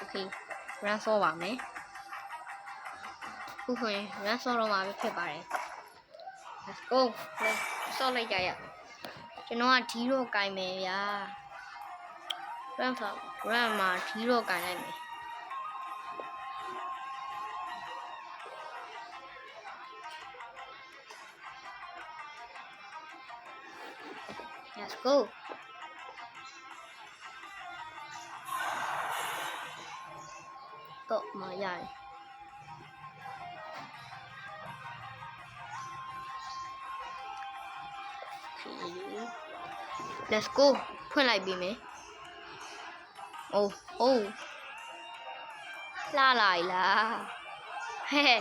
Okay run ဆောပါမယ်ခုဆိုရင် run ဆောတော့မှာပဲဖြစ်ပါတယ် let's go ဆောလိုက်ကြရကျွန်တော်ကဒီတော့ကင်မယ်ဗျာ run ဆော run မှာဒီတော့ကင်လိုက်မယ် let's go တော့မှာရတယ် let's go ဖွင့်လိုက်ပြီမယ် oh လှလိုက်လားဟဲ့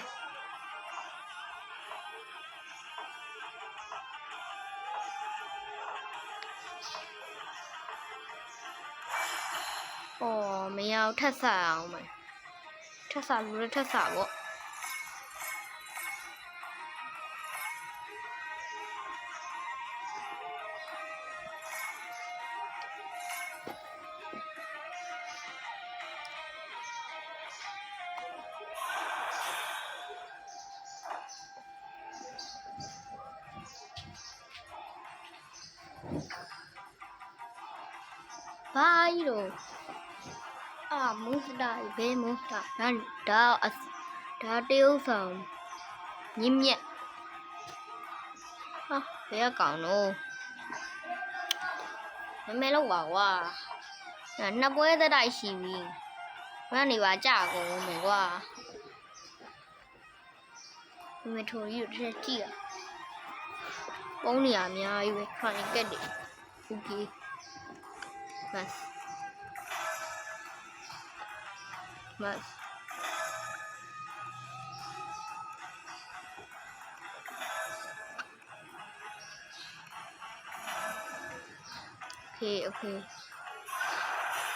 အော်မရအောင်ထပ်ဆအောင်မယ်ထပ်ဆလို့လည်းထပ်ဆပေါ့ဘာကြီးတော့မုန်းတာဘယ်မုန်းတာဒါတရုပ်ဆောင်ညင်မြက်ဟာဘယ်ကောင်တော့မမဲလောက်ပါကွာနှစ်ပွဲသက်တိုက်ရှိပြီဘာနေပါကြကုန်မယ်ကွာမထိုးကြီးတို့တစ်ချက်ကြည့်ရပုံးနေရအများကြီးပဲခိုင်ကက်တယ် okay nice nice okay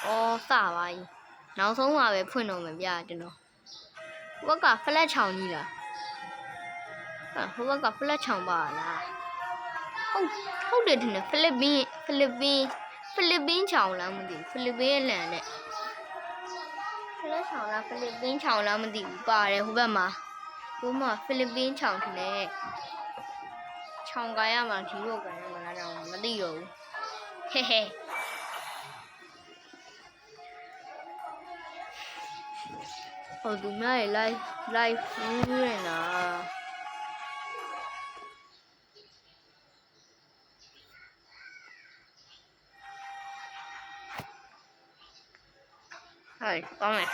အော်စပါကြီးနောက်ဆုံးမှာပဲဖွင့်တော့မယ်ဗျာကျွန်တော်ဟိုဘက်က flat ချောင်ကြီးလားဟိုဘက်က flat ချောင်ပါလားဟုတ်တယ်တင်ဖိလစ်ပင်းချောင်လားမသိဘူးဖိလစ်ပင်းရဲ့လန်နဲ့ဖလက်ချောင်လားဖိလစ်ပင်းချောင်လားမသိဘူးပါတယ်ဟိုဘက်မှာဖိလစ်ပင်းချောင်ထင်တယ်ချောင်ကရမှာဒီလိုကရမှာလားတော့မသိတော့ဘူးဟဲ့ဟိုသူများရဲ့ live ရနာဟဲ့ကောင်းမယ်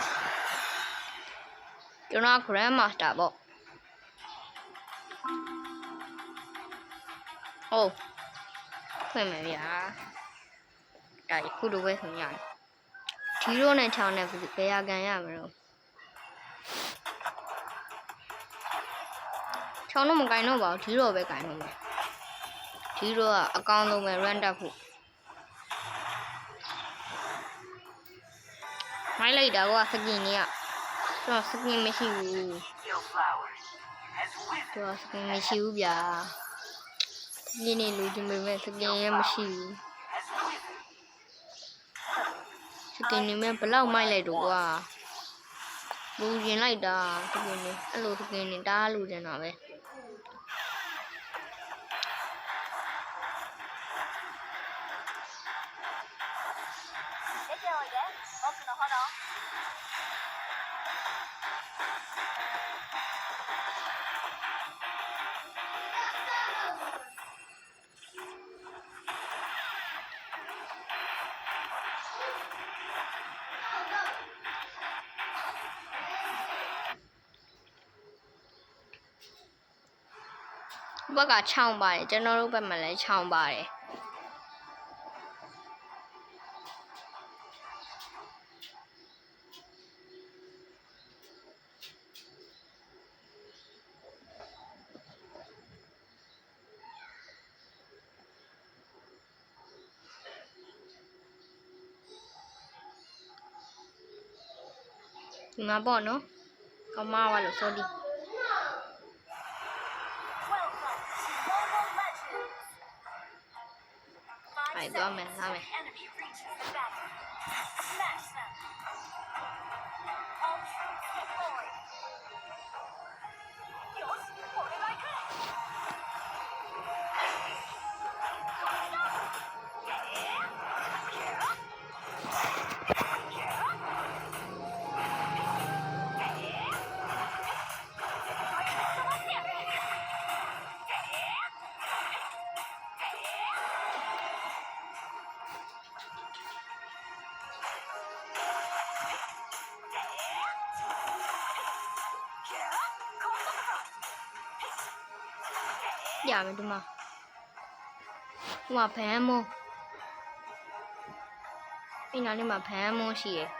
ကျွန်တော် Grand Master ပေါ့ဟုတ်ဖွင့်မယ်ဗျာဒါခုလိုပဲဆိုရတယ်ဒီရိုးနဲ့ချောင်းနဲ့ဘယ်ရကန်ရမလို့ချောင်းတော့မကင်တော့ပါဘူးဒီရိုးပဲကင်တော့မယ်ဒီရိုးကအကောင်းဆုံးပဲ run တက်ဖို့မိုင်းလိုက်တာကစကင်ကြီးကျွန်တော်စကင်မရှိဘူးကျွန်တော်စကင်မရှိဘူးဗျာဒီနေ့လူချင်းပဲစကင်ရမရှိဘူးစကင်နေမဲ့ဘလောက်မိုက်လိုက်တော့ကွာလူရင်လိုက်တာစကင်နေအဲ့လိုစကင်နေတာလူချင်တာပဲဘက်ကချောင်းပါတယ်ကျွန်တော်တို့ဘက်မှာလည်းချောင်းပါတယ်ဒီမှာပေါ့နော်ကောင်းမပါလို့ sorry သွားမယ် ပြမယ်ဒီမှာဟိုမှာဘန်းမုံအဲ့နားလေးမှာဘန်းမုံရှိရယ်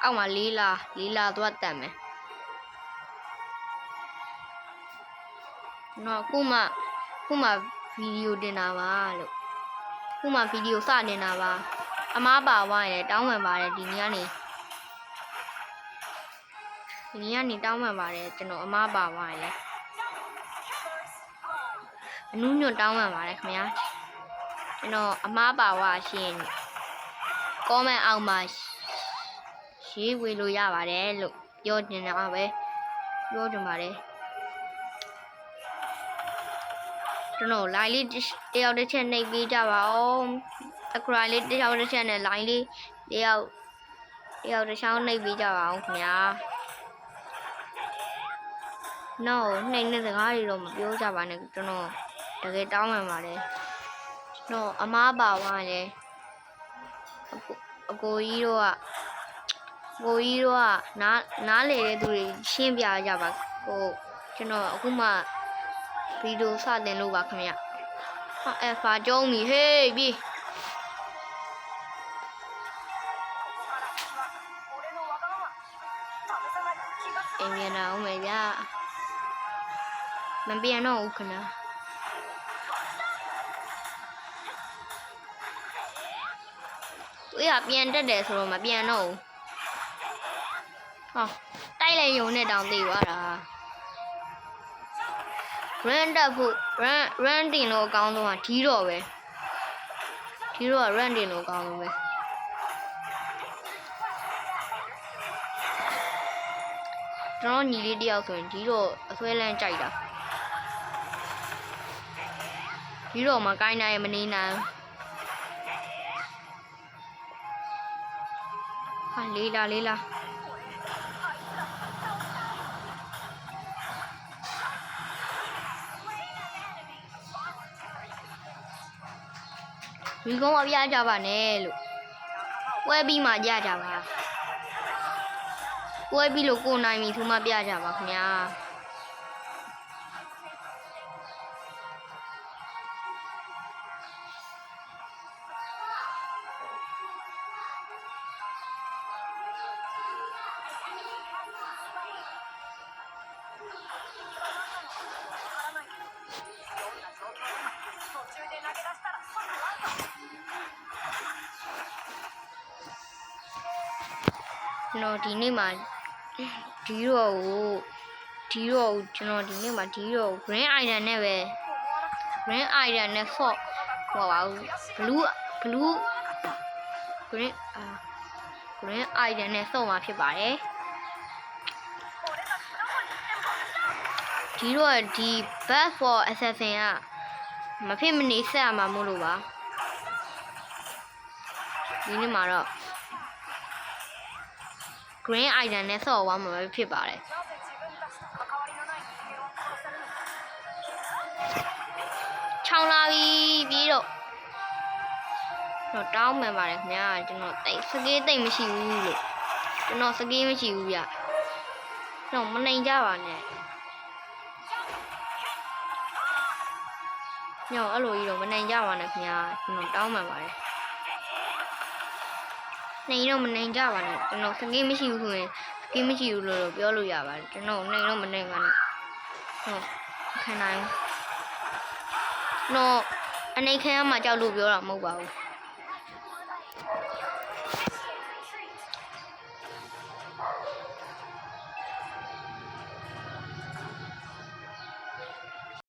အောက်မှာလေးလာသွားတတ်မယ်နော်ခုမှဗီဒီယိုတင်တာပါလို့ခုမှဗီဒီယိုစတင်တာပါအမားပါဝိုင်းတယ်တောင်းပန်ပါတယ်ဒီနေ့ကနေတောင်းပန်ပါတယ်ကျွန်တော်အမားပါဝိုင်းတယ်အနုညွတ်တောင်းပန်ပါတယ်ခင်ဗျာကျွန်တော်အမားပါဝါရှင်ကောမန့်အောက်မှာရေးဝေလို့ရပါတယ်လို့ပြောနေတာပဲပြောကြပါတယ်ကျွန်တော် line လေးတယောက်တစ်ချက်နှိပ်ပေးကြပါဦးအခရာလေးတယောက်တစ်ချက်နဲ့ line လေးတယောက်တစ်ချောင်းနှိပ်ပေးကြပါဦးခင်ဗျာ no နှိပ်တဲ့စကားတွေတော့မပြောကြပါနဲ့ကျွန်တော်တကယ်တောင်းပန်ပါတယ်ကျွန်တော်အမားပါဝါလေအကိုကြီးတို့ကနားလေတဲ့သူတွေရှင်းပြကြပါကိုကျွန်တော်အခုမှဗီဒီယိုစတင်လို့ပါခင်ဗျဟာအဖာကျုံးပြီဟေးပြီအိမ်ပြန်အောင်မယ်ဗျာမပြန်တော့ဘူးခင်ဗျာသူကပြန်တက်တယ်ဆိုတော့မပြန်တော့ဘူးဟောတိုက်လိုက်ရုံနဲ့တောင်သိသွားတာ run တက်ဖို့ run တင်လို့အကောင်းဆုံးကဒီတော့ပဲဒီတော့ run တင်လို့အကောင်းဆုံးပဲကျွန်တော်ညီလေးတယောက်ဆိုရင်ဒီတော့အဆွဲလန်းကြိုက်တာဒီတော့မကိုင်းနိုင်မနေနိုင်ဟာလေးလာဒီကောင်အပြားကြပါနဲ့လို့ပွဲပြီးမှကြကြပါပွဲပြီးလို့ကိုနိုင်ပြီသူမှပြကြပါခင်ဗျာကျွန်တော်ဒီနေ့မှာဒီတော့ကျွန်တော်ဒီနေ့မှာဒီတော့ green item နဲ့ပဲ green item နဲ့ fog ဟောပါဘူး blue green item နဲ့စော့မှာဖြစ်ပါတယ်ဒီတော့ဒီ bad for assassin ကမဖြစ်မနေဆက်ရမှာမို့လို့ပါဒီနေ့မှာတော့green item နဲ့ဆော့သွားမှာပဲဖြစ်ပါတယ်ချောင်းလာပြီပြီးတော့တောင်းမှန်ပါတယ်ခင်ဗျာကျွန်တော်စကေးတိတ်မရှိဘူးလို့ကျွန်တော်စကေးမရှိဘူးဗျတော့မနိုင်ကြပါနဲ့ညောအဲ့လိုကြီးတော့မနိုင်ကြပါနဲ့ခင်ဗျာကျွန်တော်တောင်းမှန်ပါတယ်နိုင်တော့မနိုင်ကြပါနဲ့ကျွန်တော်စကေးမရှိဘူးဆိုရင်စကေးမရှိဘူးလို့ပြောလို့ရပါတယ်ကျွန်တော်နိုင်တော့မနိုင်ပါနဲ့ဟုတ်ခံနိုင်တော့အနေခံရမှာကြောက်လို့ပြောတာမဟုတ်ပါဘူး